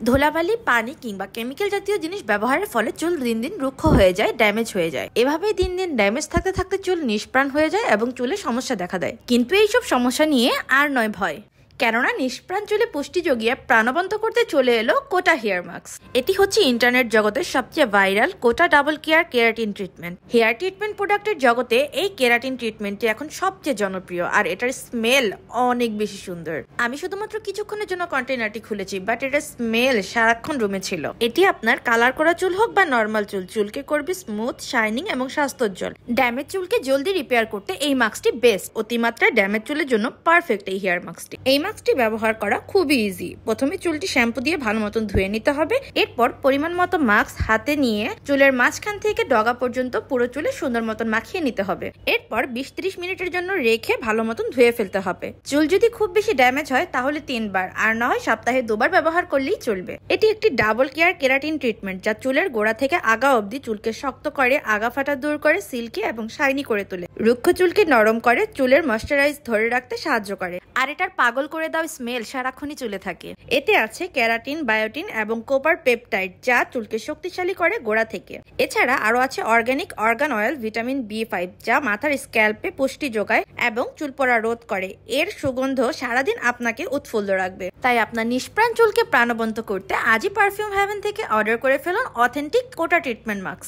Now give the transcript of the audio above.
ধুলাবালি, পানি কিংবা কেমিক্যাল জাতীয় জিনিস ব্যবহারের ফলে চুল দিন দিন রুক্ষ হয়ে যায়, ড্যামেজ হয়ে যায়। এভাবেই দিন দিন ড্যামেজ থাকতে থাকতে চুল নিষ্প্রাণ হয়ে যায় এবং চুলে সমস্যা দেখা দেয়। কিন্তু এইসব সমস্যা নিয়ে আর নয় ভয়, কেননা নিষ্প্রাণ চুলে পুষ্টি যোগিয়ে প্রাণবন্ত করতে চলে এলো কোটা হেয়ার মাস্ক। এটি হচ্ছে ইন্টারনেট জগতের সবচেয়ে viral Cota double care keratin treatment. Hair treatment প্রোডাক্টের জগতে এই কেরাটিন ট্রিটমেন্টটি এখন সবচেয়ে জনপ্রিয়, আর এটার স্মেল অনেক বেশি সুন্দর। আমি শুধুমাত্র কিছুক্ষণের জন্য কন্টেনারটি খুলেছি, বাট এটার স্মেল সারাক্ষণ রুমে ছিল। এটি আপনার কালার করা চুল হোক বা নর্মাল চুল, চুলকে করবে স্মুথ, শাইনিং এবং স্বাস্থ্যোজ্জ্বল। ড্যামেজ চুলকে জলদি রিপেয়ার করতে এই মাস্কটি বেস্ট। অতিমাত্রায় ড্যামেজ চুলের জন্য পারফেক্ট এই হেয়ার মাস্কটি। এই মাস্কটি ব্যবহার করা খুবই ইজি। প্রথমে চুলটি শ্যাম্পু দিয়ে ভালো মতন ধুয়ে নিতে হবে। এরপর পরিমাণ মতো মাস্ক হাতে নিয়ে চুলের মাঝখান থেকে ডগা পর্যন্ত পুরো চুলে সুন্দর মতন মাখিয়ে নিতে হবে। এরপর 20-30 মিনিটের জন্য রেখে ভালো মতন ধুয়ে ফেলতে হবে। চুল যদি খুব বেশি ড্যামেজ হয় তাহলে 3 বার, আর না হয় সপ্তাহে 2 বার ব্যবহার করলেই চলবে। এটি একটি ডাবল কেয়ার কেরাটিন ট্রিটমেন্ট, যা চুলের গোড়া থেকে আগা অবধি চুলকে শক্ত করে, আগা ফাটা দূর করে, সিল্কি এবং শাইনি করে তোলে। রুক্ষ চুলকে নরম করে, চুলের ময়েশ্চারাইজ ধরে রাখতে সাহায্য করে। আর এটার পাগল করে দাও স্মেল সারাক্ষণই চুলে থাকে। এতে আছে ক্যারাটিন, বায়োটিন এবং কোপার পেপটাইড, যা চুলকে শক্তিশালী করে গোড়া থেকে। এছাড়া আরো আছে organic organ oil, vitamin B5, যা মাথার স্ক্যাল্পে পুষ্টি যোগায় এবং চুল পড়া রোধ করে। এর সুগন্ধ সারাদিন আপনাকে উৎফুল্ল রাখবে। তাই আপনার নিষ্প্রাণ চুলকে প্রাণবন্ত করতে আজই পারফিউম হেভেন থেকে অর্ডার করে ফেলুন অথেন্টিক কোটা ট্রিটমেন্ট মাস্ক।